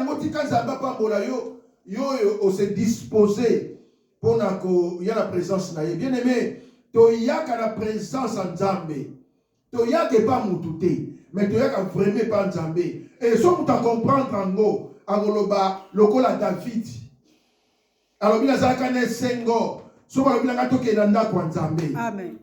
yango tika nzambe pambola yo on se disposer pour y a la présence na ye. Bien aimé, to yaka la présence en nzambe. To yaka pas mututé, mais to yaka vraiment pas nzambe. Et so muta comprendre ango angoloba lokola David. Alors bila zaka ne sengo, so ba bila ngatoke na ndako nzambe. Amen.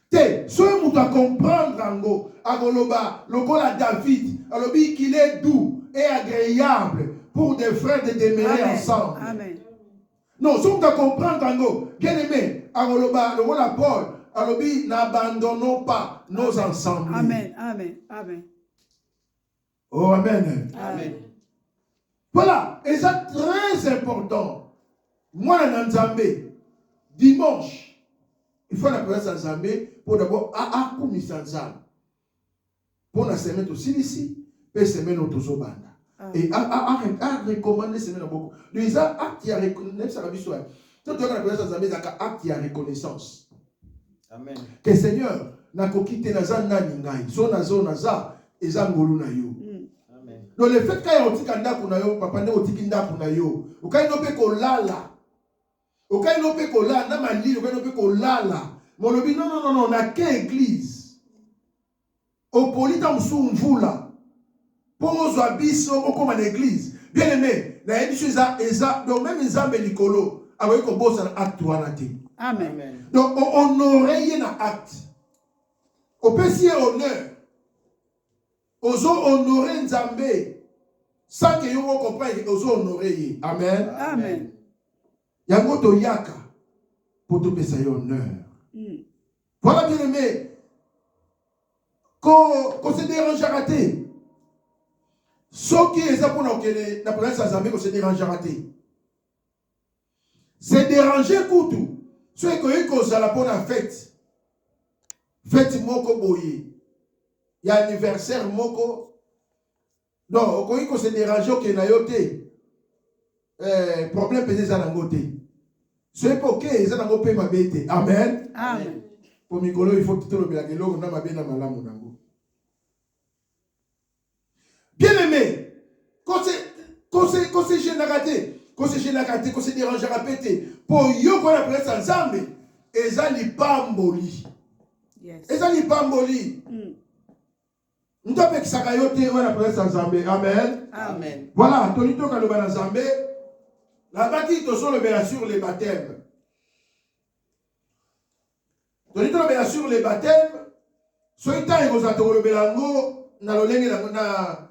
Te, so muta comprendre ango angoloba lokola David, alors qu'il est doux et agréable pour des frères de demeurer ensemble. Amen. Non, si on doit comprendre ango, bien aimé, angoloba lokola Paul, alors n'abandonnons pas nos ensembles. Amen. Amen. Amen. Oh, amen. Amen. Voilà, et c'est très important. Moi, dans Nzambé, dimanche, il faut la présence en Nzambé pour d'abord accourir en Nzambé. Pour la semaine aussi ici, et semaine au Tozobanda. Et à recommander semaine beaucoup. Donc, ça, acte qui a reconnaissance. Tout le monde a la présence en Nzambé, c'est un acte qui a reconnaissance. Amen. Que Seigneur, n'a pas quitté Naza Naningai, son Nazo Naza, et Zangolu na yo. Donc le fait qu'il y ait un petit candidat pour nous, papa ne oti kinda pour nous, ou quand il n'opé ko lala, ou quand il n'opé ko lala, na mali, ou quand il n'opé ko lala, mon lobby non, na quelle église, au polita msou mvula, pose abisso, au comme en église, bien aimé, la édition eza, donc même les âmes likolo, avec ko bosse en acte ou en acte. Amen. Donc on aurait un acte, au PC honneur. Ozo honorer Nzambe sans que yo comprenne ozo honorer. Amen. Amen. Yango to yaka pour te payer honneur. Voilà bien aimé. Qu'on se dérange à rater. Ce qui est ça pour nous que la présence Nzambe qu'on se dérange à rater. Se déranger koutou. Ce que ça la bonne fête. Fête moko boye. Il y a anniversaire moko. Donc, quand il se dérange au Kenayote, problème peut-être ça n'a pas. C'est pour que ça n'a pas ma bête. Amen. Amen. Pour Mikolo, il faut tout le monde na ma bête na malamu nango. Bien aimé, quand c'est génératé, quand c'est dérange à péter, pour yo qu'on appelle ça ensemble, et ça n'est pas mboli. Yes. Et ça n'est pas mboli. Nous avons fait Sakayote, on a pris ensemble. Amen. Amen. Voilà, Tonito Kaloba ensemble. La bâtie de son le sur les baptêmes. Tonito le sur les baptêmes. Soïta et Rosato le Belango, na l'olenge na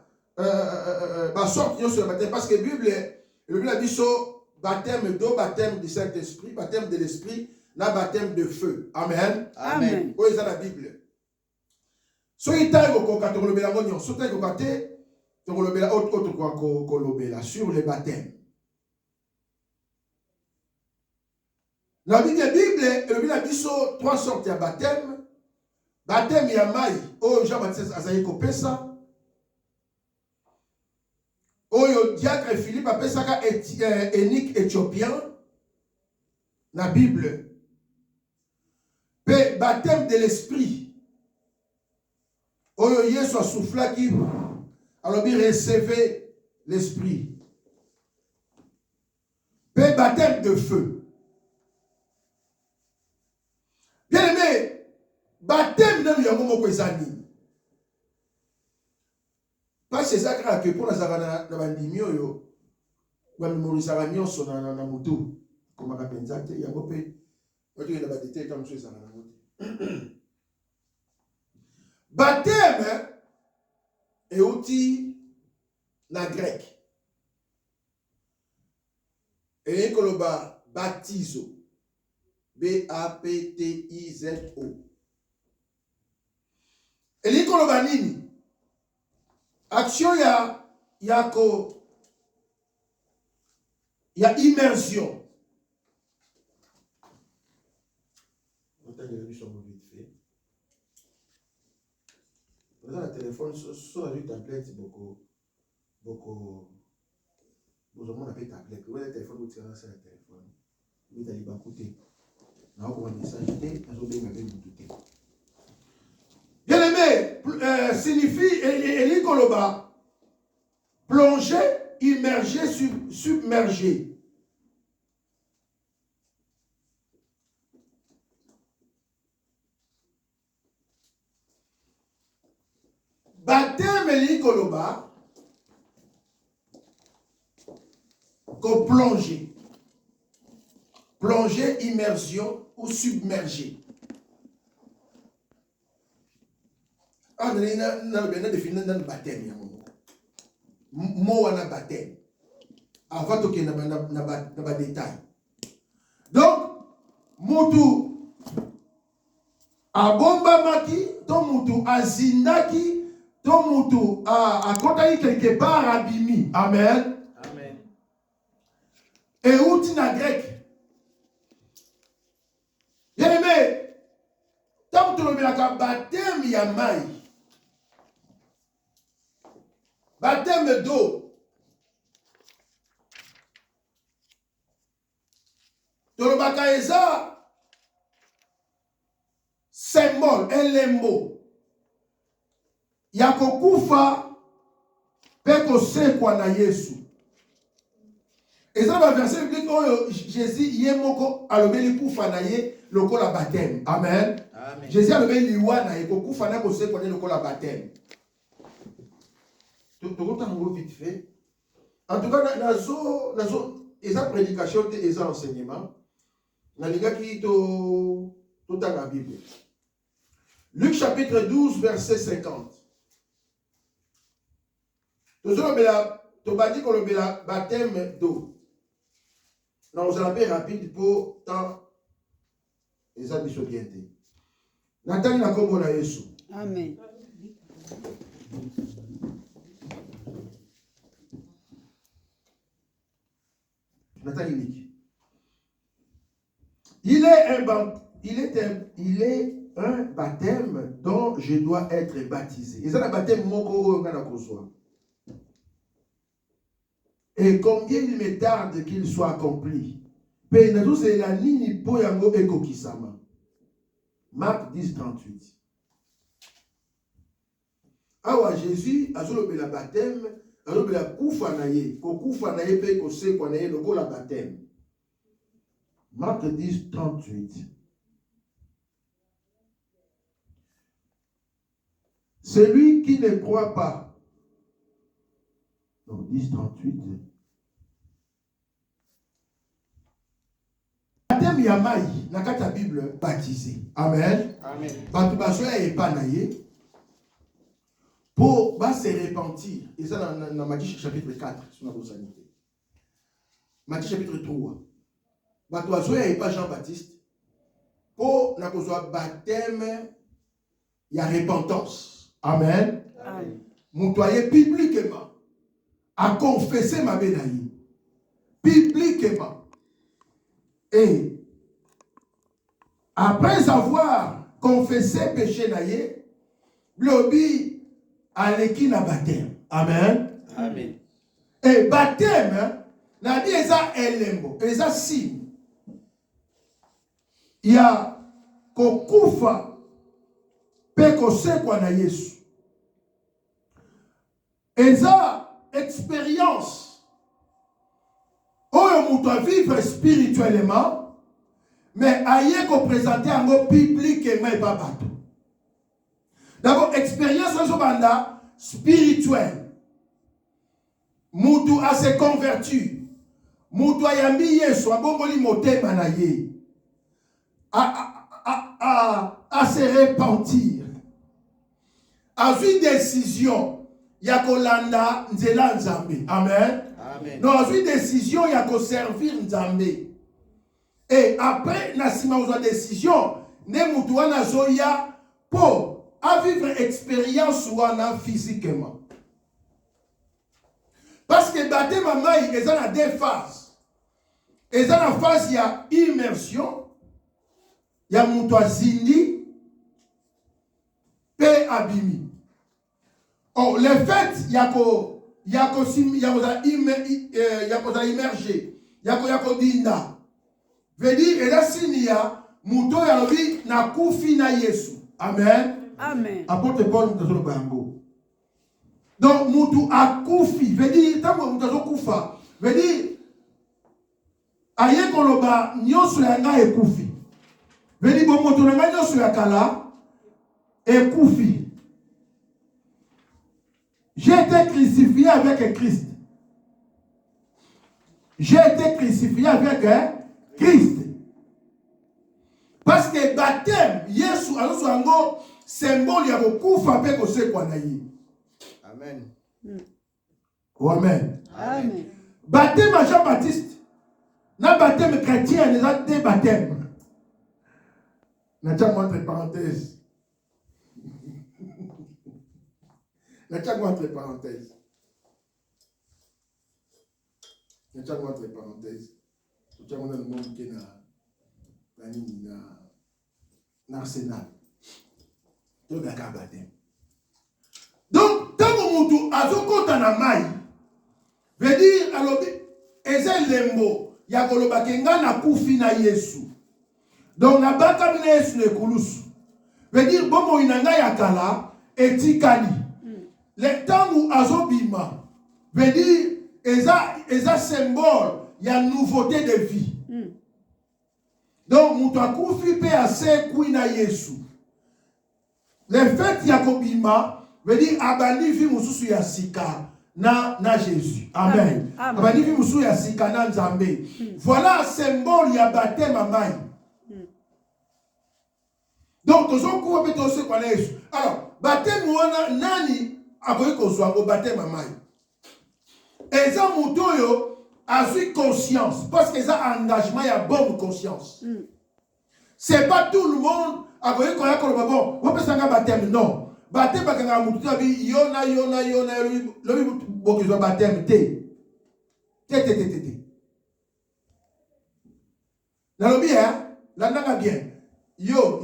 sorte sur le baptême. Parce que le Bible a dit so, baptême d'eau, baptême du Saint-Esprit, baptême de l'Esprit, na baptême de feu. Amen. Amen. Où est la Bible? So ita kokoka to kolobela ngonyo so ta kokate to kolobela autre quoi kolobela sur les baptêmes. La Bible le Bible a dit so trois sortes de baptême. Baptême ya mai o Jean-Baptiste azali kopesa. Oyo diacre Philippe apesaka énique éthiopien na Bible. Pe baptême de l'esprit. Oyo Yesu a soufflé qui alors il recevait l'esprit. Puis baptême de feu. Bien aimé, baptême de Yamomo Kwezani. Pas c'est ça que pour la Zavana Bandimio, yo, va mémoriser nyonso na mutu. Comme on appelle ça, il y a beaucoup de baptême comme ça na mutu. Baptême est outil na grec. Et koloba baptizo. B-A-P-T-I-Z-O. Et koloba nini? Action ya immersion. Dans le téléphone, sur la tablette, beaucoup. Vous avez appelé tablette. Vous avez le téléphone, vous tirez sur le téléphone. Vous allez écouter. Là, vous allez s'ajouter, vous allez écouter. Bien aimé, signifie, et l'ikoloba, Plonger, immerger, submerger. Baptême li koloba ko plonger. Plonger, immersion ou submerger. Ah, on a défini dans le baptême. Mot na baptême. Avant que na détail. Donc, mutu abomba maki, to mutu azindaki, to mutu akotaki quelque part abimi. Amen. Amen. Et outi na grec. Bien-aimé, tant que tu as baptême yamai, baptême d'eau, tolobaka eza symbole, elembo, ya kokufa pe kosekwa na Yesu. Eza ba verset biblique oyo Jésus yemoko alobeli kufa na ye lokola baptême. Amen. Amen. Jésus alobeli liwa na ye kokufa na kosekwa na lokola baptême. Tokota ngo vite fait. En tout cas nazo eza prédication te eza enseignement. Nalingaki to tanga Bible. Luc chapitre 12 verset 50. Tobandi kolobela baptême d'eau. Non, vous allez rapide pour temps. Et ça, biso bienté. Nathalie na kombo na Yesu. Amen. Nathalie Nick. Il est un baptême dont je dois être baptisé. Et ça, le baptême moko na kozwa. Et combien il me tarde qu'il soit accompli. Marc 10, 38. Awa Jésus a joué le baptême, a joué la koufa naye, ko koufa naye pe ko se kwa naye loko la baptême. Marc 10, 38. Celui qui ne croit pas. Non, 10, 38. Baptême yamai, na kata Bible, baptisé. Amen. Amen. Baptême est pas naïe. Pour se repentir. Et ça dans Matthieu chapitre 4, sur la sanité. Matthieu chapitre 3. Baptême est pas Jean-Baptiste. Pour na kozwa baptême, il y a repentance. Amen. Amen. Montoyer publiquement à confesser ma bénaïe. Publiquement. Et après avoir confessé péché naïe, blobi à l'équipe na baptême. Amen. Amen. Et baptême, n'a dit ça elembo, et ça signe. Il y a kokufa pe kosekwa na Yesu. Et ça expérience. On doit vivre spirituellement, mais aïe qu'on présente en mot publiquement et pas partout. D'abord, expérience spirituelle. Moutou a se converti. Moutou a yambi Yesu, a bongoli motema na ye. À se repentir. A une décision. Yakolanda nzela nzambe. Amen. Amen. Dans une décision, il y a qu'à servir Nzambe. Et après, Nassima une décision, ne mutouana zoya pour vivre expérience ouana physiquement. Parce que baptême maï, ils ont deux phases. Ils ont la phase, il y a immersion, il y a mutouazini, pe abimi. Or, le fait, il y a immergé, il y a dinda. Veut dire, et là, s'il y a, muto ya lobi na kufi na Yesu. Amen. Amen. Apôtre Paul nous dit bango. Donc, mutu akufi, veut dire, tant que mutu akufa, veut dire, aye koloba, nyonso yanga ekufi. Veut dire, bon, mutu nanga nyonso yakala, ekufi. J'ai été crucifié avec Christ. J'ai été crucifié avec Christ. Parce que baptême, Yesu, alors ango symbole ya kokufa pe kosekwa na ye. Amen. Oh, amen. Amen. Baptême à Jean-Baptiste. Na baptême chrétien, les autres deux baptêmes. N'a-t-il entre parenthèses. N'a-t-il entre parenthèses. N'a-t-il entre parenthèses. N'a-t-il entre le monde qui est na Arsenal. Donc, d'accord, baptême. Donc, tant que mutu azokota na mai, veut dire, alors, eze lembo, ya koloba kenga na kufi na Yesu. Donc, na baka mina Yesu ne kulusu. Veut dire, bomo inanga ya kala, etikali. Le temps où azobima, veut dire, eza symbole, ya nouveauté de vie. Donc, mutu akufi pe ase kui na Yesu. Le fait yakobima veut dire abandi vi mususu ya sika na Jésus. Amen. Abandi vi mususu ya sika na Nzambe. Voilà symbole ya baptême amai. Donc tozo kuwa pe tose kwa Yesu. Alors, baptême wana nani akoyi kozwa ngo baptême amai. Eza mutu oyo azui conscience parce que ça engagement ya bonne conscience. C'est pas tout le monde akoyi koya koloba bon, on peut sanga baptême non. Baptême bakanga mutu abi yona lobi bokizo baptême te. Na lobi la nanga bien. Yo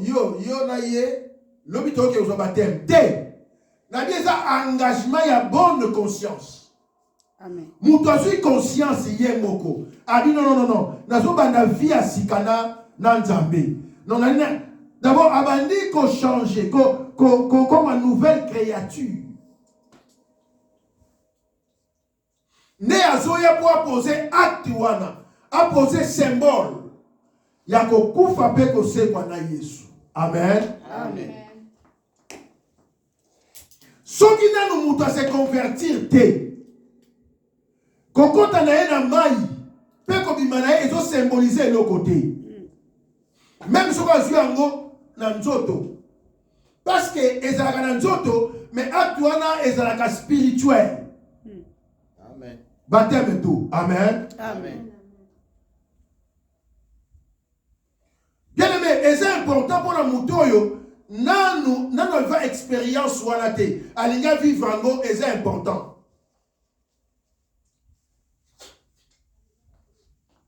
na ye lobi to ke zo baptême te. Na bien ça engagement ya bonne conscience. Amen. Mutu azui conscience ye moko. Abi non. Nazo bana vie asikana na Nzambe. Non d'abord abandi ko changer comme une nouvelle créature. Ne azoya pour poser acte wana, a poser symbole. Ya ko kufa pe ko se kwa na Yesu. Amen. Amen. Soki nanu mutu se convertir te. Kokota na ye na mai pe ko bima na ye ezo symboliser le côté. Même si on a joué na nzoto. Parce que ezalaka na nzoto, mais actuellement ezalaka spirituel. Amen. Baptême tout. Amen. Amen. Bien aimé, et c'est important pour la moutoyo. Nanu va expérience wana te. Alinga vivre en et c'est important.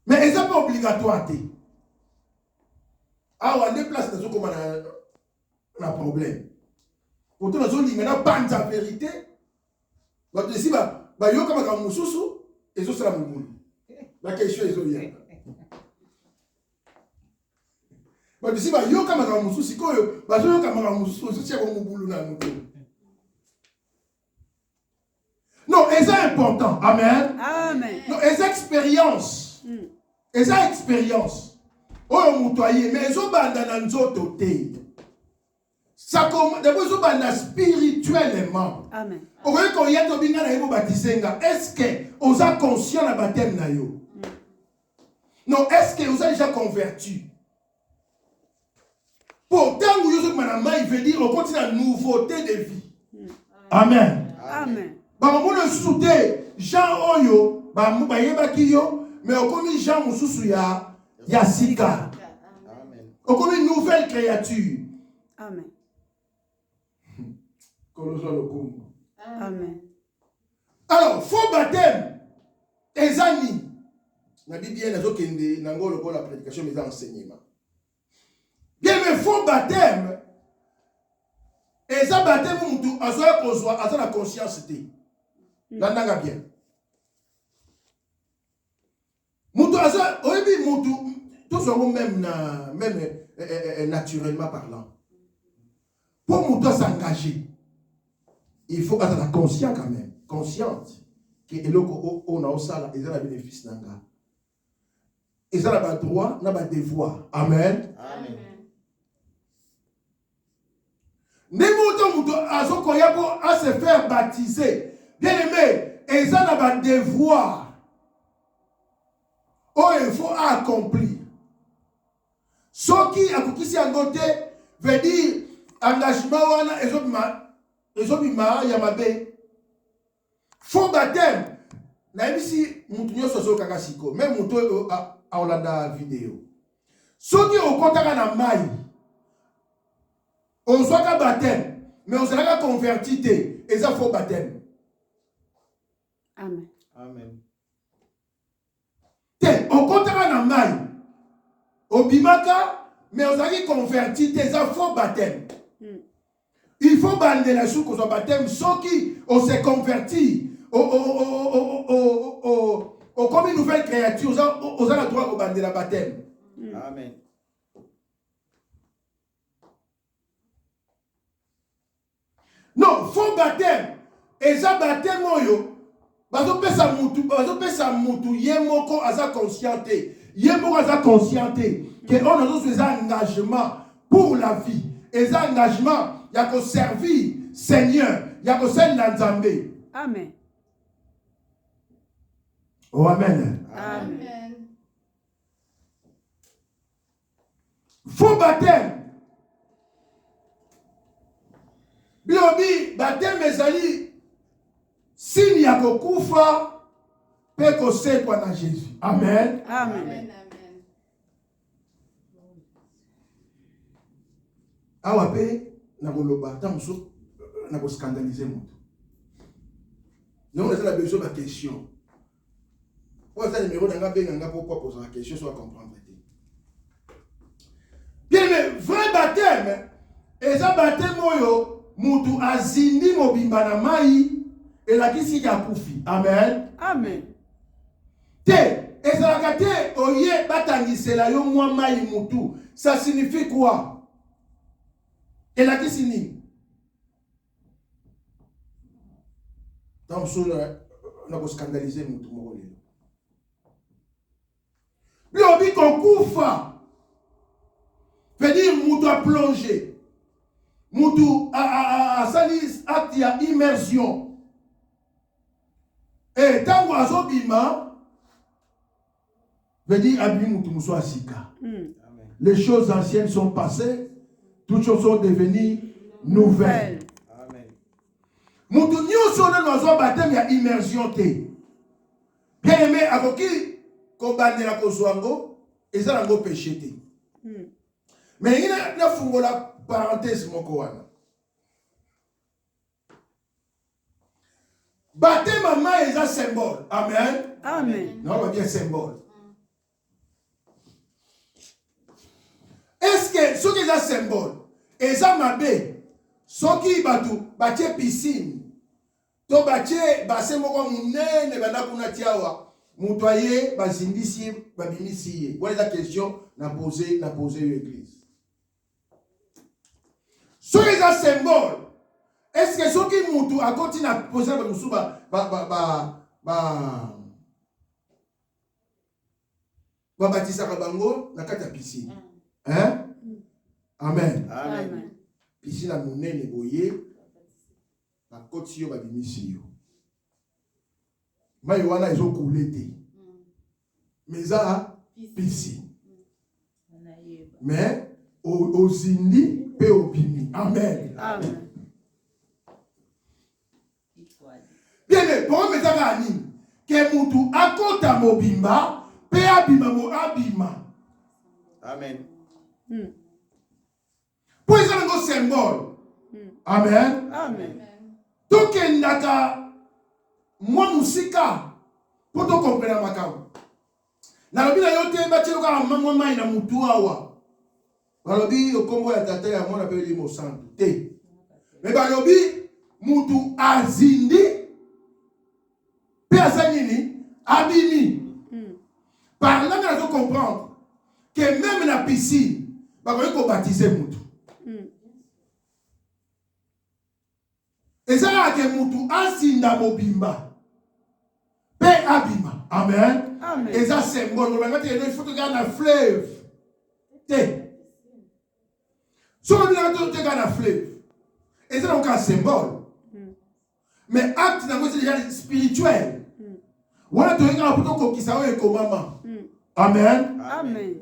Mais c'est pas obligatoire te. Ah, on est place dans comme un problème. Pourtant, nous avons dit que la vérité. Bah, tu sais, bah, yo comme un moussou, et ça, c'est la moumoule. La question est bien. Bah, tu sais, bah, yo comme un moussou, c'est quoi, bah, yo comme un moussou, c'est un moumoule na moumoule. Non, et c'est important. Amen. Amen. Non, et c'est expérience. Et c'est expérience. Oh, moutoyer, mais ils ont bandana nzoto te. Ça commence d'abord ils ont bandana spirituellement. Amen. Okoye ko yeto binga na yebo batisenga. Est-ce que vous êtes conscient na baptême na yo? Non, est-ce que vous êtes déjà converti? Pourtant, vous êtes manama, il veut dire on continue la nouveauté de vie. Amen. Amen. Bah on le souté Jean Oyo, bah yeba kiyo, mais on connaît Jean mususu ya sika. Amen. On connaît une nouvelle créature. Amen. Amen. Alors, faux baptême, les amis. La Bible dit que la prédication mais enseignement. Bien, mais faux baptême, et ça baptême, à la conscience. Là, bien. Moutou, oui, moutou. Tout ça, même naturellement parlant. Pour nous s'engager, il faut être conscient quand même, consciente que eloko on a osala et ça bénéfice nanga. Et ça n'a droit, n'a pas devoir. Amen. Amen. N'importe à se faire baptiser. Bien aimé, et ça n'a pas devoir. Oh, il faut accomplir. Ce qui a coupé à côté veut dire engagement et zobima yamabe. Faux baptême. Na ici mutunyo soso kakasiko. Même muto a olanda vidéo. Ce qui au contact na mai. On soit qu'à baptême, mais on sera converti et ça faux baptême. Amen. Amen. On comptera dans maille. Au bimaka, mais on sera converti et ça faux baptême. Il faut bander la soupe qu'on soit baptême, ceux qui on s'est converti comme une nouvelle créature, on a le droit de bander la baptême. Amen. Non, faux baptême. Et ça baptême, bazo pesa mutu yemoko aza conscienté. Yemoko aza conscienté que on a tous un engagement pour la vie. Et ça engagement, il y a que servir Seigneur, il y a que servir Nzambe. Amen. Oh amen. Amen. Faux baptême. Biobi baptême ezali signe ya kokufa pe kosekwa na Jésus. Amen. Amen. Awa pe na koloba tamuso na ko scandaliser moto. Non, on a besoin de question. Pour ça numéro d'anga benga pourquoi poser la question soit comprendre. Bien mais vrai baptême et ça baptême oyo mutu azindi mobimba na mai et la kisi ya kufi. Amen. Amen. Te ezalaka te oye batangisela yo mwa mai mutu. Ça signifie quoi? Et la kisi ni dans ce on a scandalisé mutu moko lelo. Lobi konkufa veut dire mutu a plongé. Mutu a salis acte ya immersion. Et tango azobima veut dire abimi mutu muso asika. Les choses anciennes sont passées, toutes choses sont devenues nouvelles. Amen. Mutu nyonso na nozo baptême ya immersion te. Bien aimé akoki ko bandela ko zwango ezala ngo péché te. Mais il y a fungola parenthèse moko wana. Baptême à main est un symbole. Amen. Amen. Non, on va dire symbole. Est-ce que ce qui est un symbole, et ça m'a bé, ce qui est piscine, to batie bassin moko munene bana kuna tiawa, mutoye bazindisi babimisi. Voilà la question na poser l'église. Ce qui est un symbole. Est-ce que ce qui mutu a continué à poser la musu batisa kabango na kata piscine. Hein? Amen. Amen. Piscine à munene boye na koti yo babimisi yo. Mai wana ezo couler te. Mais ça piscine. Mais au zindi pe obimi. Amen. Amen. Bien, mais pour me dire à nous que mutu akota mobimba pe abima mo abima. Amen. Pour ça un symbole. Amen. Amen. Donc ndaka moi musika pour te comprendre makao. Na lobi na yote ba tshelo ka mama mai na mutu awa. Ba lobi okombo ya tata ya mona pe li mo santo te. Mais ba lobi mutu azindi abimi. Par là, nous devons comprendre que même la piscine, il faut baptiser Moutou. Et ezalaka ke mutu asinda mobimba pe abima. Amen. Amen. Eza symbole. Il faut que tu gardes la fleuve. Si on dit que la fleuve, eza donc un symbole. Mais acte c'est déjà spirituel. Voilà, tu regardes pour que ça soit comme maman. Amen. Amen.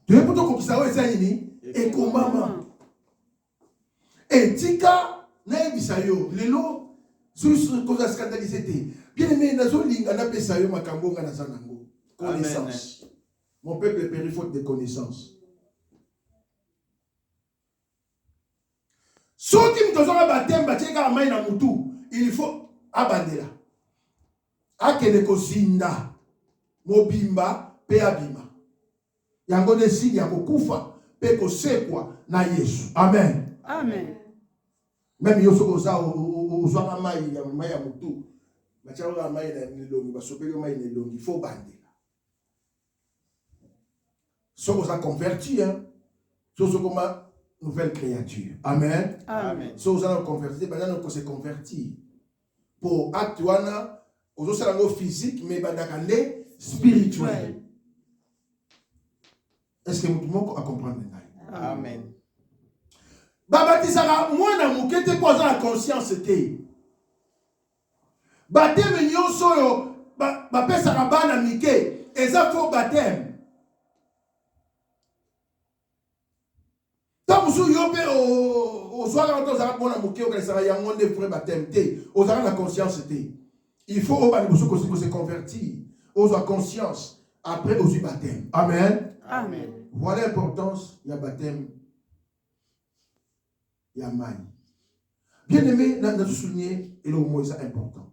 Tu regardes pour que ça soit et comme maman. Et tika na ebisayo lelo sur cause scandalisé. Bien aimé, nazo linga na pesa yo makambo nga na zanango. Connaissance. Mon peuple périt faute de connaissance. Soki mtozonga batemba teka amai na mutu, il faut abandela. Akene kozinda mobimba pe abima. Yango de signe ya kokufa pe kosekwa na Yesu. Amen. Amen. Même yoso koza ozwanga mai ya mutu. Bachaka mai na nilongi basopeli mai na nilongi, il faut bandela. So koza converti hein. So comme nouvelle créature. Amen. Amen. So vous allez convertir, maintenant qu'on se convertir. Pour acte wana, aux autres physique, mais bandakale spirituel. Est-ce que tout le monde a compris? Amen. Babatisaka mwana mukete kwa za conscience te. Baptême nyonso yo bapesaka bana mike, eza faux baptême. Tant que vous avez au soir, quand vous avez un mouké, vous avez un vrai baptême, vous avez la conscience. Il faut se convertir, vous avez conscience, après vous avez baptême. Amen. Amen. Voilà l'importance, il y a baptême, il y a maille. Bien aimé, nous avons souligné, et le mot est important.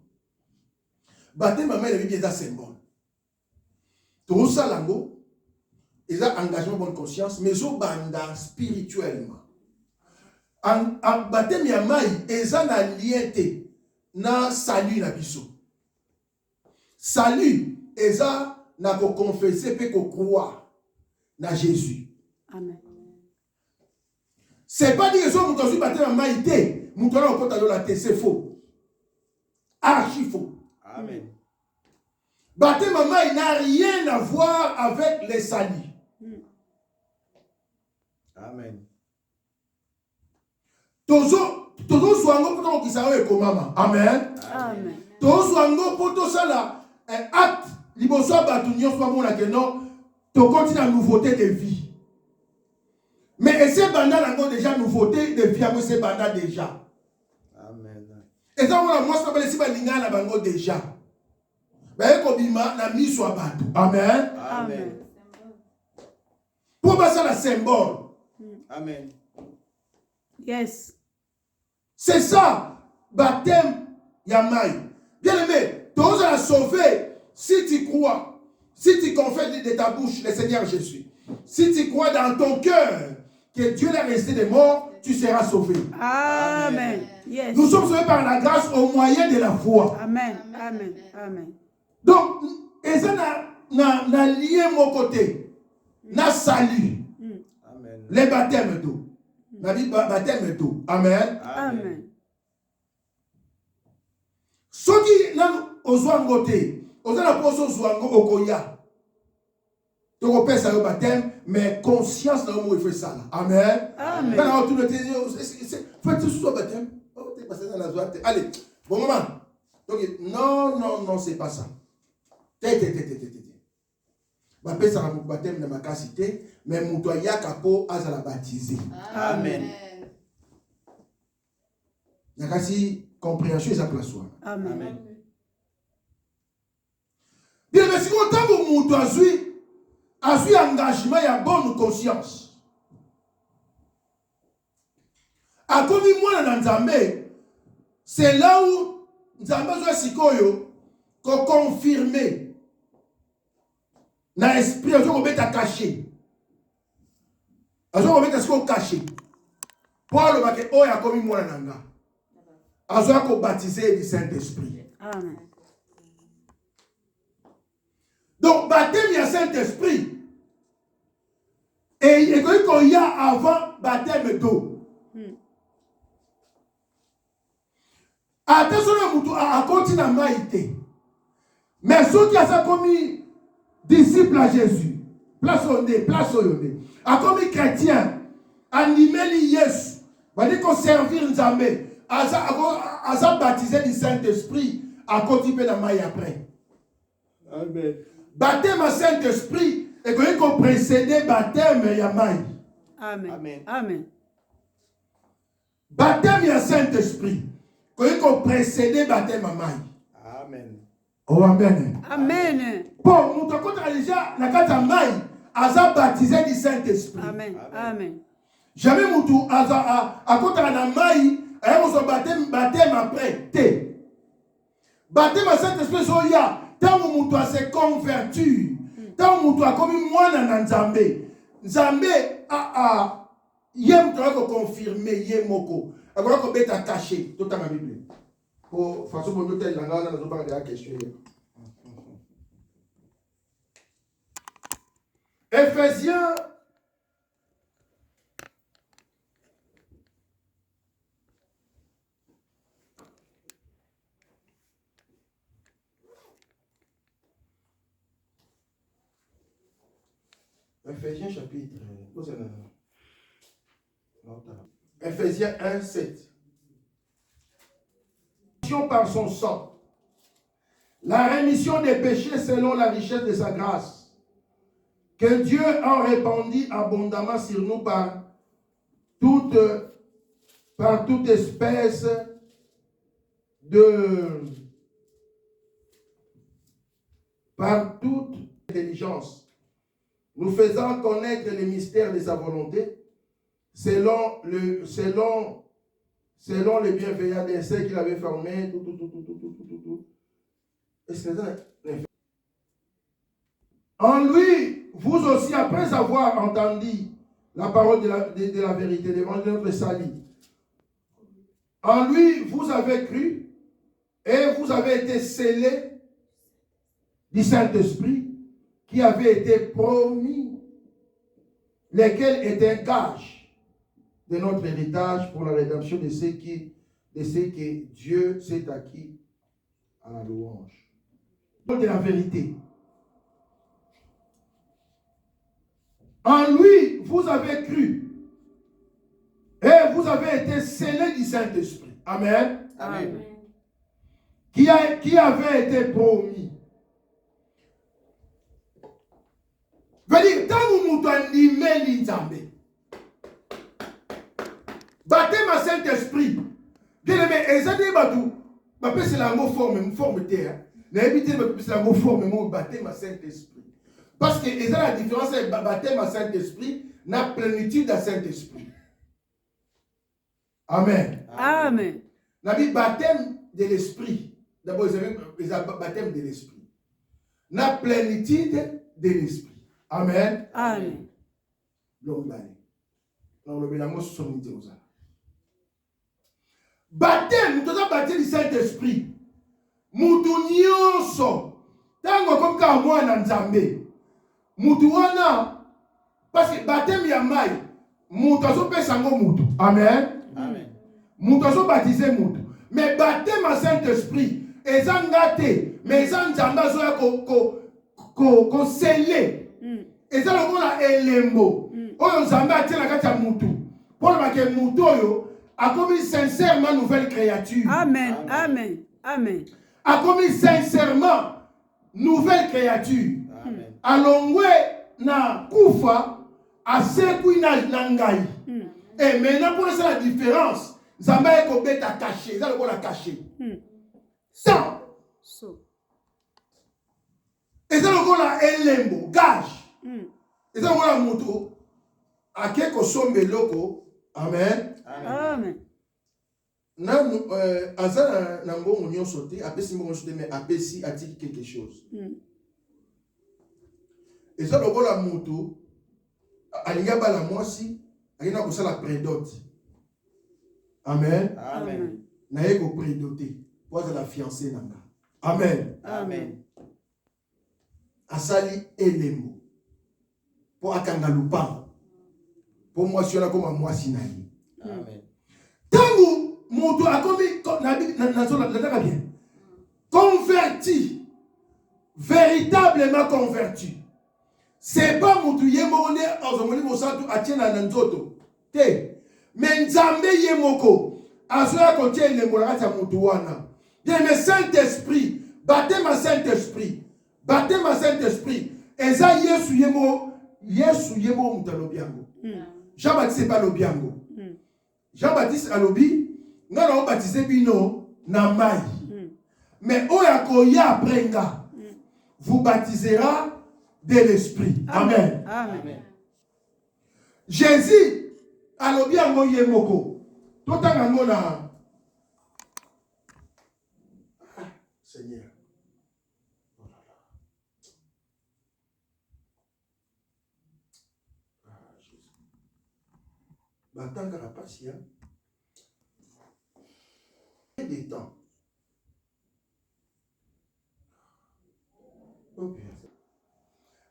Baptême, il y a des symboles. Tout ça, lango. Ils ont engagement bonne conscience, mais ils ont banda spirituellement. En baptême ya mai, ils ont un lien na salut na biso. Salut, ils ont na ko confesser pe ko croire na Jésus. Amen. C'est pas dire que vous avez baptême ya mai te, mutona okota do la te, c'est faux. Archi faux. Amen. Baptême ya mai n'a rien à voir avec les saluts. Amen. Tozo zwango poto kisao e komama. Amen. Amen. Tozo zwango poto sala acte liboso batu nyonso mona que non to continue la nouveauté de vie. Mais ese banda nango déjà nouveauté de vie amo se banda déjà. Amen. Et ça on moi ça balesi balinga na bango déjà. Ba eko bima na miso abatu. Amen. Amen. Pour passer la symbole. Amen. Yes. C'est ça, baptême Yamai. Bien aimé, tu oses la sauver si tu crois, si tu confesses de ta bouche le Seigneur Jésus. Si tu crois dans ton cœur que Dieu l'a resté des morts, tu seras sauvé. Amen. Yes. Nous sommes sauvés par la grâce au moyen de la foi. Amen. Amen. Amen. Donc, et ça n'a lié mon côté, n'a salut. Amen. Les baptêmes d'eau. La vie baptême d'eau. Amen. Amen. Ce qui n'a pas été, on a la poso zwango okoya. Tu repères ça au baptême, mais conscience dans le mot il fait ça. Amen. Amen. Quand on faut tout sur baptême. Allez, bon moment. Donc non, c'est pas ça. Baptême ça mon baptême de ma capacité, mais mon doya kapo azala baptisé. Amen. Nakasi compréhension ça place. Amen. Amen. Bien, mais si on t'a mon doya azui engagement et a bonne conscience. A comme moi dans Nzambe, c'est là où Nzambe doit sikoyo qu'on confirmer. Na esprit, on va mettre à cacher. On va mettre à ce qu'on cache. Pour le bac, oh, il y a comme moi nanga. On va baptiser du Saint-Esprit. Amen. Donc, baptême, il y a Saint-Esprit. Et il y a avant baptême d'eau. Attention à mutu a continué à maïté. Mais ceux qui a commis disciple à Jésus, place au nez, a commis chrétien, animé li Yesu, va dire qu'on servir Nzambe, a baptisé du Saint-Esprit, a continué à maï après. Amen. Baptême à Saint-Esprit, et qu'on précédé baptême à maï. Amen. Amen. Amen. Baptême à Saint-Esprit, qu'on précédé baptême à maï. Amen. Oh, amen. Amen. Bon, nous avons déjà la carte à maï, a baptisé du Saint-Esprit. Amen. Amen. Jamais mutu a côté na maï, on baptême après té. Baptême à Saint-Esprit soya, tant mutu a se converti, tant mutu a commis mwana na Nzambe. Nzambe a yem to ko confirmer yemoko. Agora ko beta caché tout dans la Bible. Pour façon pour nous tel langage na zo ba la question. Ephésiens Ephésiens chapitre Ephésiens 1, 7. Par son sang, la rémission des péchés selon la richesse de sa grâce, que Dieu a répandue abondamment sur nous par toute espèce par toute intelligence, nous faisant connaître les mystères de sa volonté, selon les bienveillants desseins qu'il avait formés, En lui, vous aussi, après avoir entendu la parole de la vérité, l'évangile de notre salut, en lui, vous avez cru et vous avez été scellés du Saint-Esprit qui avait été promis, lesquels étaient un gage de notre héritage pour la rédemption de ceux que Dieu s'est acquis à la louange. De la vérité. En lui, vous avez cru et vous avez été scellés du Saint-Esprit. Amen. Amen. Qui avait été promis. Veut dire, tant que nous animons l'Inzambé, baptême à Saint-Esprit. Bien aimé, et ça dit, c'est la forme terre. N'habitez pas, c'est la forme, baptême à Saint-Esprit. Parce que c'est la différence avec baptême à Saint-Esprit, la plénitude à Saint-Esprit. Amen. Amen. La vie baptême de l'Esprit. D'abord, vous avez baptême de l'Esprit. La plénitude de l'Esprit. Amen. Amen. Baptême, nous avons baptême du Saint-Esprit. Mutu nyonso. Tango comme ka mwana Nzambe. Mutu wana parce que baptême ya mai. Mutu azo pesa ngo mutu. Amen. Amen. Mutu azo baptiser mutu. Mais baptême à Saint-Esprit, eza ngate, mais eza Nzambe azo ya ko scellé. Eza lokola elembo. Oyo Nzambe atie na kati ya mutu. Pour que mutu oyo a commis sincèrement nouvelle créature. Amen. Amen. Amen. A commis sincèrement nouvelle créature. Amen. Alongwe na kufa a sekui na ngai. Et maintenant pour ça la différence, Zamba ko beta caché, ça le la caché. Ça. Et ça le la elembo, gage. Et ça le la moto. A keko sombe loko. Amen. Amen. Azana na mbongo nyonso te, apesi mbongo nyonso te, mais apesi atiki quelque chose. Et ça le la moto. Alinga bala mwasi, alina kosala prédote. Amen. Amen. Na yeko prédoté. Pour la fiancée nanga. Amen. Amen. Asali elemo. Pour akanga lupango. Pour mwasi ona koma mwasi na ye. Amen. Tangu moto a commis bien. Converti. Véritablement converti. C'est pas moto yemone ozomoni mosantu atiena na nzoto. Te. Mais nzambe yemoko. Azoya kotie le molakati ya moto wana. Bien, mais Saint-Esprit, baptême à Saint-Esprit. Baptême à Saint-Esprit. Et ça, Yesu yemo mutalobiango. Jean-Baptiste pas lobiango. Jean-Baptiste alobi, nga na baptisé bino na mai. Mais oyako ya aprenga. Vous baptisera de l'Esprit. Amen. Amen. Jésus alobiango yemoko. Totanga ngona. Seigneur. Oh là là. Ah, Jésus. Batanga la patience. Des temps.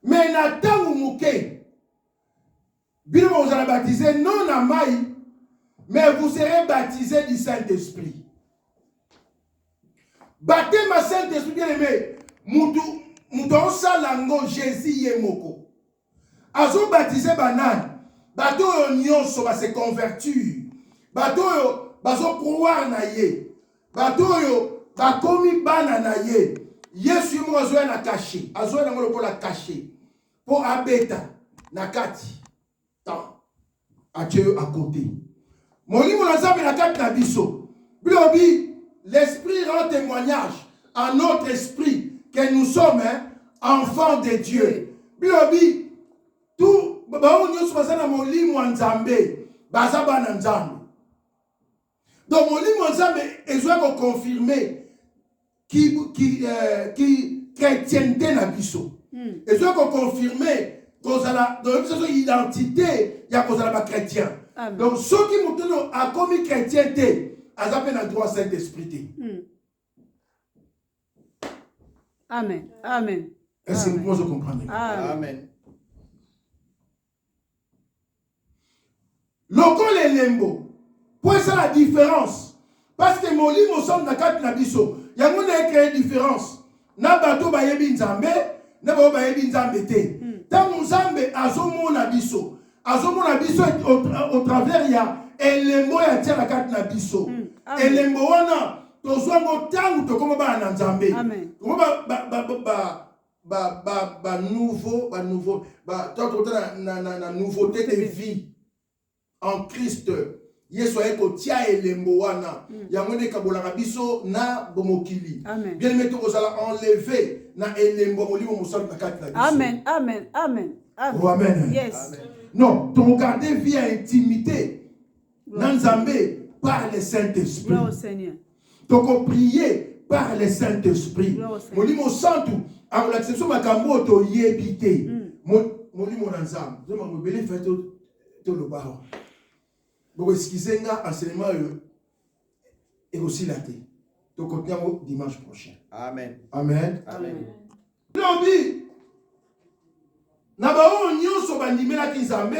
Mais Nathan ou Mouké, bien vous allez baptiser non à maï, mais vous serez baptisés du Saint-Esprit. Baptême à Saint-Esprit, bien aimé, Mouton Salango, Jésus Yemoko. Azo baptisé banan, bateau yon va se convertir, bateau bazo croire na ye, bateau yo bakomi bana na ye. Yesu mo azoya na caché, azoya na ngolo la caché, pour abeta na kati, tant à Dieu à côté. Moli mon ensemble na kati na biso, bilobi. L'Esprit rend témoignage à notre esprit que nous sommes enfants de Dieu. Bilobi, tout, baonyo basana moli mwanzambe, bazaba na nzambe. Donc moli mwanzambe ezwa confirmer qui chrétienté na biso. Ezwa confirmer kozala dans notre identité ya kozala ba chrétien. Donc ceux qui mutono a commis chrétienté Azapen a droit Saint-Esprit. Amen. Amen. Est-ce que vous comprenez? Amen. Local et lembo. Pour ça la différence. Parce que mon lit me semble dans quatre nabiso. Il y a une créé différence. Na bato ba yebi nzambe, na ba ba yebi nzambe te. Tant nzambe azomo nabiso. Azomo nabiso au travers ya elembo ya tia la quatre nabiso. Elembo wana tozwango tangu tokoma ba na nzambe. Amen. Na nouveauté de vie en Christ. Yesu eko tia elembo wana. Yango ne kabolaka biso na bomokili. Bien aimé tozala enlevé na elembo molimo mosala na quatre nabiso. Amen. Amen. Amen. Oh, amen. Yes. Amen. Non, ton garder vie à intimité. Nanzambe par le Saint-Esprit. Gloire au Seigneur. Donc prier par le Saint-Esprit. Molimo santu à l'acception makambo to yebité. Molimo nanzam. Je m'en belé fait to le bar. Donc excusez nga enseignement et aussi la té. Donc continuons dimanche prochain. Amen. Amen. Amen. Lobi na bao nyonso bandimela ki Nzambe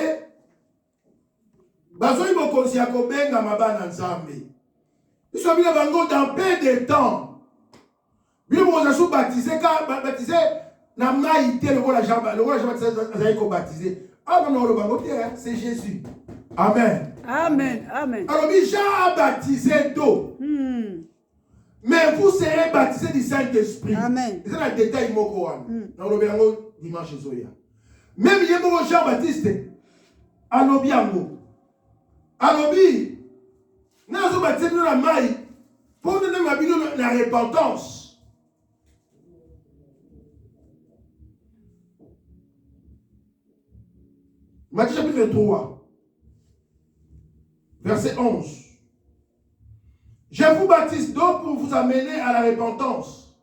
bazoi bokonzi ya kobenga mabana Nzambe. Biso bina bango dans peu de temps. Bino boza sou baptisé na mai te lokola jamba azali ko baptisé. Ah non le bango te c'est Jésus. Amen. Amen. Amen. Alors Jean a baptisé d'eau. Mais vous serez baptisés du Saint-Esprit. Amen. C'est un détail moko wana. Na lobi yango dimanche zoya. Même yemo Jean-Baptiste alobi yango. Alobi nazo baptisé dans la mai pour donner ma bino la repentance. Matthieu chapitre 3 verset 11. Je vous baptise d'eau pour vous amener à la repentance.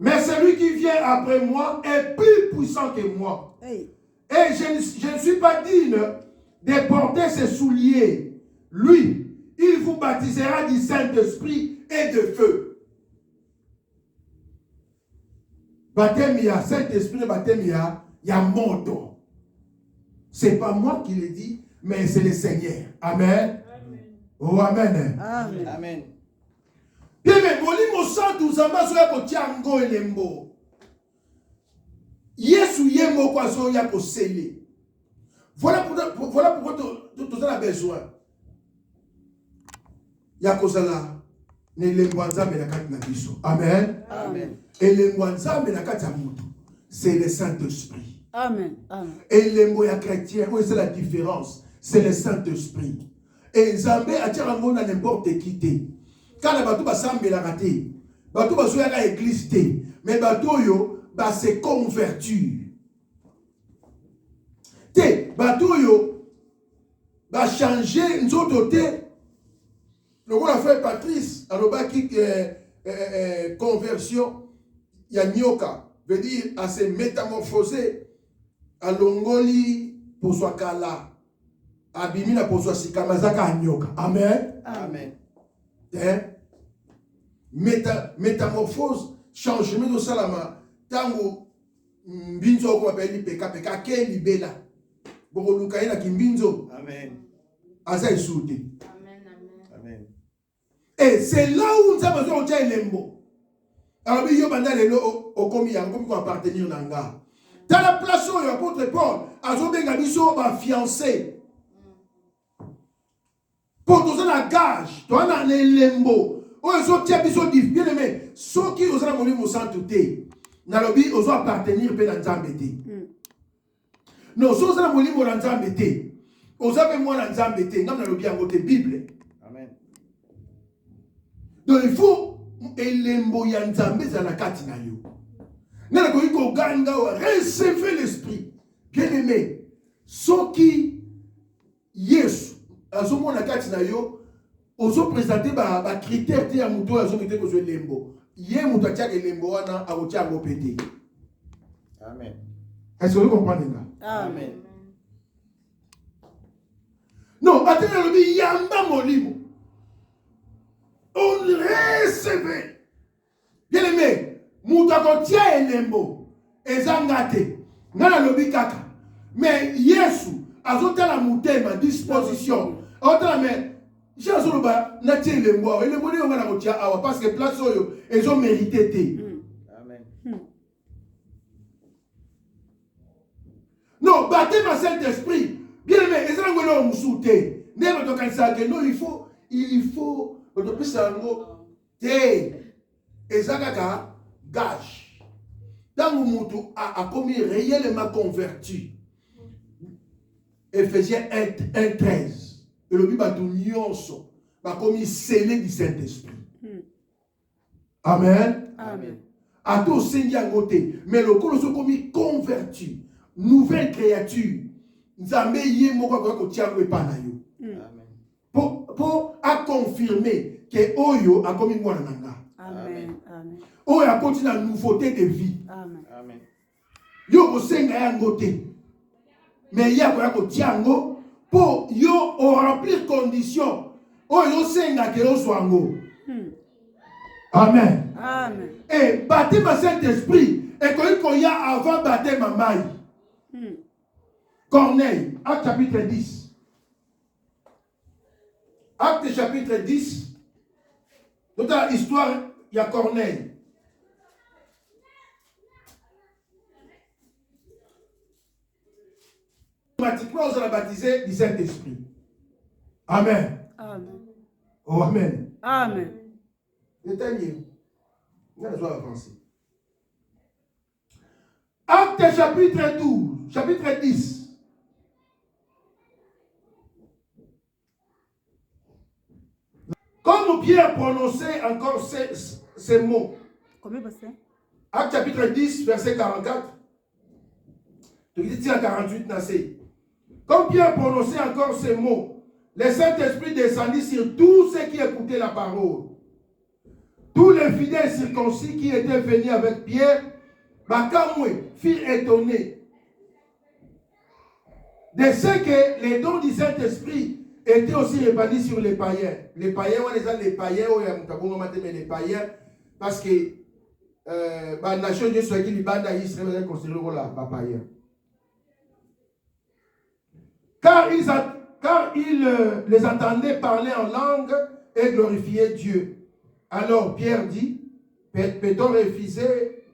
Mais celui qui vient après moi est plus puissant que moi. Hey. Et je ne suis pas digne de porter ses souliers. Lui, il vous baptisera du Saint-Esprit et de feu. Baptême, il y a Saint-Esprit, baptême, il y a moto. Ce n'est pas moi qui le dis, mais c'est le Seigneur. Amen. Oh, amen. Amen. Amen. Bien, mais molimo santu zamba soya kotia ngo elembo. Yesu yemo kwa soya ko sele. Voilà pourquoi tu as besoin. Yakozala ne lembo nzambe na kati na biso. Amen. Amen. Et lembo nzambe na kati ya mutu, c'est le Saint-Esprit. Amen. Amen. Et lembo ya chrétien, oui, c'est la différence. C'est le Saint-Esprit. Et nzambe atira ngo na n'importe qui te. Quand bato basambela raté, bato basoya ka église te, mais bato yo ba se convertir. Te bato yo ba changer nzoto te. Le roi a fait Patrice, alobaki conversion, ya nyoka, veut dire à se métamorphoser, à longoli pour soi kala, abimina pour soi sikamazaka nyoka. Amen. Amen. Métamorphose, changement de salama, tango mbinzo ko appelle peka peka ke libela. Boko lukaina kimbinzo. Amen. Asa isute. Amen. Et c'est là où nous avons besoin de lembo. Alors, il y a des gens qui ont appartenir à nga. Dans la place où l'apôtre Paul a un fiancé. Pour nous donner un gage, tu as un lembo. Ils ont dit bien aimé. Ceux qui ont un molimo sans tout est. Nalobi, ils ont appartenir à Nzambete. Non, ceux qui ont un molimo dans Nzambete. Ils ont moi dans Nzambete. Nous avons bien côté Bible. Amen. Donc il faut elembo ya nzambe za la kati na yo. Nana ko iko ganga recevez l'esprit. Bien aimé, soki Yesu azomo na kati na yo, ozo présenter ba critère te ya muto azo mete ko zo elembo. Ye muto atia elembo wana akotia ngo pété. Amen. Est-ce que vous comprenez là? Amen. Non, atena lobi yamba molimo. On recevait. Bien aimé, Moutakotia et Lembo, et Zangate, Nana Lobi Kaka. Mais Yesu, Azota la Moutema, disposition. Autant, mais, j'ai un soloba, Natie Lembo, et le bonnet on va la rotia, parce que place, ils ont mérité. Amen. Non, battez ma Saint-Esprit. Bien aimé, ils ont un moussouté. Non, il faut. Ezakaka gage. Dans le monde a commis réellement converti. Ephésiens 1:13. Et le Bible a commis scellé du Saint-Esprit. Amen. Amen. A tout Seigneur côté. Mais le corps a commis converti. Nouvelle créature. Nzambe yé moko ko tiago epanayo. Amen. Pour à confirmer que Oyo a commis moi nanga. Amen. Amen. Oyo a continué la nouveauté de vie. Amen. Amen. Yo ko senga yango te. Mais ya ko tiango pour yo o remplir condition. Oyo senga ke o swango. Amen. Amen. Et baptême Saint-Esprit et quand il y a avant baptême à maille. Corneille, Acte chapitre 10. Acte chapitre 10. Toute l'histoire, il y a Corneille. Automatiquement, on sera baptisé du Saint-Esprit. Amen. Amen. Oh, amen. Amen. Détaillez. On va avancer. Acte chapitre 12, chapitre 10. Comme Pierre prononçait encore ces mots. Combien passé? Acte chapitre 10, verset 44. Tu dis à 48, Nassé. Comme Pierre prononçait encore ces mots, le Saint-Esprit descendit sur tous ceux qui écoutaient la parole. Tous les fidèles circoncis qui étaient venus avec Pierre, Bakamoué, firent étonner de ce que les dons du Saint-Esprit étaient aussi répandus sur les païens. Les païens, on les païens, mais les païens, parce que la nation de ceux qui libandent Israël est considérée comme la païen. Car car ils les entendaient parler en langue et glorifier Dieu. Alors Pierre dit, peut-on refuser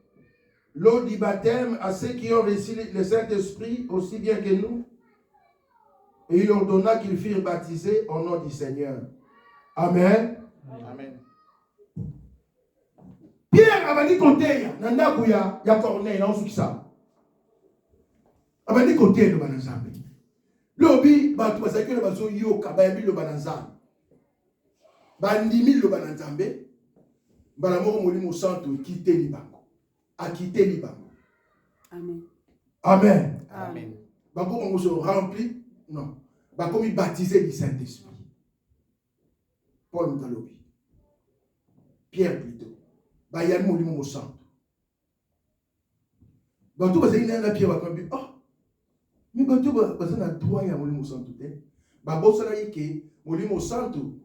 l'eau du baptême à ceux qui ont reçu le Saint-Esprit aussi bien que nous? Et il ordonna qu'ils furent baptisés au nom du Seigneur. Amen. Amen. Pierre a dit côté, nandaku ya Corneille, na osukisa. A dit côté le bananzambe. Lobi ba tu basaki le bazo yoka ba yabi le bananzambe. Bandimi le bananzambe. Bana moko molimo santo quitter libango. A quitter libango. Amen. Amen. Amen. Bako on se remplit non. Bako mi baptisé du Saint-Esprit. Paul Mutalobi. Pierre plutôt. Bah, il y a le mot santo. Bah, tout le monde a Pierre, oh, mais bah, tout le monde a droit à mon santo. Bah, bon, ça veut dire que mon santo,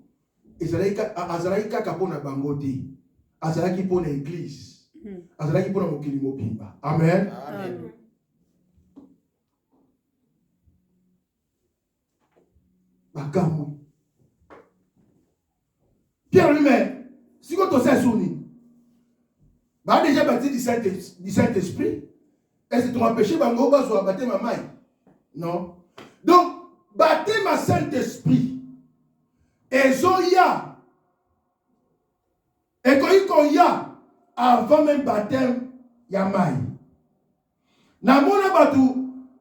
et ça veut dire que pour na bangote, azalaki pour l'église, azalaki pour na mokili mobimba. Amen. Amen. Bah, gamu. Pierre lui-même, si vous êtes souni. Bah déjà baptisé du Saint-Esprit. Est-ce que tu empêché bango bazo baptême ma maille? Non. Donc baptême à Saint-Esprit. Et zoya. Et quand il y a avant même baptême ya maille. Na mona batu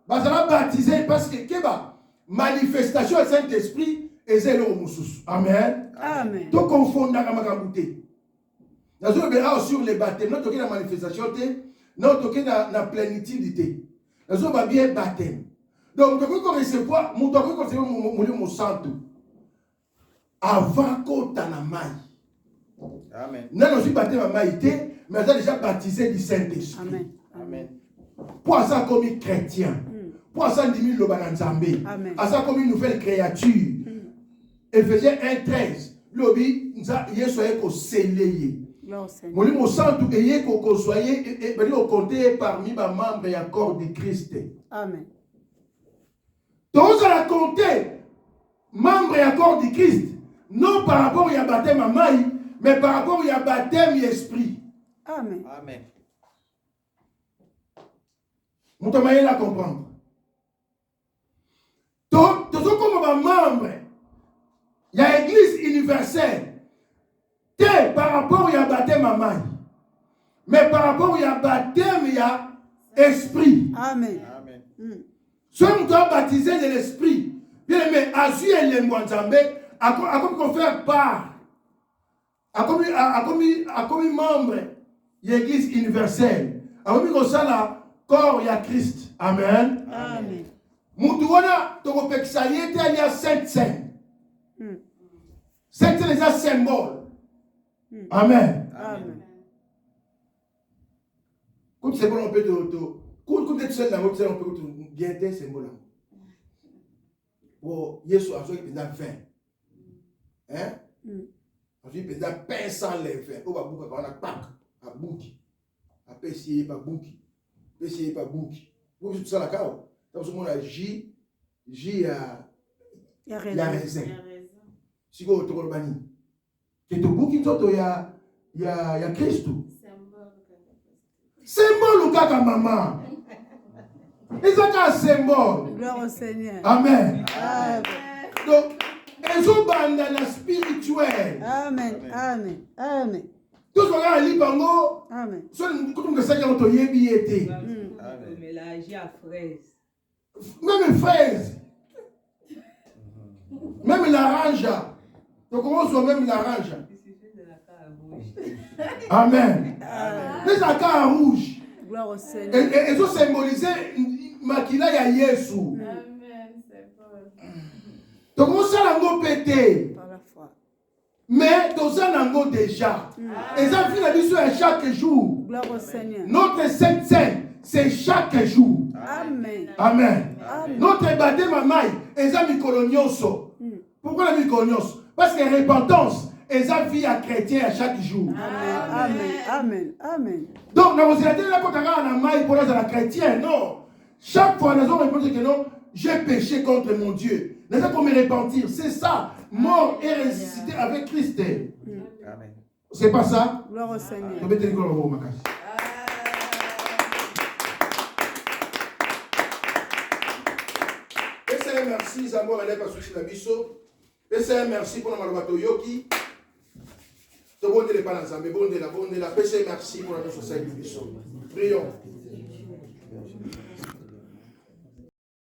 bazala baptisé parce que keba manifestation du Saint-Esprit et zélo mususu. Amen. Amen. Donc confondre na makabouté. Nous avons sur les baptêmes, nous avons la manifestation, nous avons la plénitude. Nous avons bien baptême. Donc, nous avons recevoir, nous avons recevoir mon santo avant qu'on t'en a maille. Amen. Nous avons baptême à maïté, mais nous avons déjà baptisé du Saint-Esprit. Amen. Amen. Pour ça, comme chrétien, pour ça, 10 000 lobananzambé, pour ça, comme une nouvelle créature. Éphésiens 1:13, l'obi, nous avons scellé. Molimo santo eye ko soyez et compter parmi les membres et corps de Christ. Amen. Tous à la compter membres et corps de Christ, non par rapport à baptême à maille, mais par rapport à baptême et esprit. Amen. Amen. Vous devez la comprendre. Tous comme membre, il y a l'église universelle. Par rapport à baptême à maille, mais par rapport à baptême à esprit. Amen. Amen. Si on doit baptiser de l'esprit, bien aimé, Azu et les Mwanzambé, à comme faire part, à comme membre de l'église universelle, à comme ça la corps et à Christ. Amen. Amen. Moutouana, tu peux pexailler, il y a Saint-Saint. Saint-Saint est un symbole. Amen. Amen. Comme c'est bon, on peut comme tu seul dans votre on peut bien des symboles. Pour Yesu a joué pendant 20. Hein? A joué pendant pain sans les faire. On va bouquer quand on a Pâques, à bouki, à pêcher par bouki, pêcher par bouki. Vous voyez tout ça la cao. Dans ce monde, J à raisin. Si vous êtes au bani. Que tu bouki toto ya Christo. Symbole ou kaka maman. Ils ont un symbole. Gloire au Seigneur. Amen. Amen. Donc, ils ont bandana spirituel. Amen. Amen. Amen. Tout ce qu'on a li bango. Amen. Soit nous comme ça quand on y billetté. Mélanger à fraise. Même fraise. Même l'orange. Donc on soit même l'orange. Amen. Les accords rouges. Gloire au Seigneur. Et ils ont symbolisé Makila ya Yesu. Amen. C'est bon. Donc on s'en a pété. Par la foi. Mais dans un angle déjà. Et ça fait la mission à chaque jour. Gloire au Seigneur. Notre Saint-Saint, c'est chaque jour. Amen. Amen. Amen. Notre baptême à maille, et ça mikolonioso. Pourquoi la mikolonios? Parce que repentance, et ça vie à chrétien à chaque jour. Amen. Amen. Amen. Amen. Donc, dans vos là, quand on a un maille pour la chrétien, non. Chaque fois, nous avons répondu que non, j'ai péché contre mon Dieu. N'est-ce pas comme repentir? C'est ça. Mort et ressuscité avec Christ. Amen. C'est pas ça? Gloire au Seigneur. Pesa merci Zambo relève à souci la biso. Pesa merci pour la malobato yoki. To bonde le pas ensemble, bonde la. Pesa merci pour la société biso. Prions.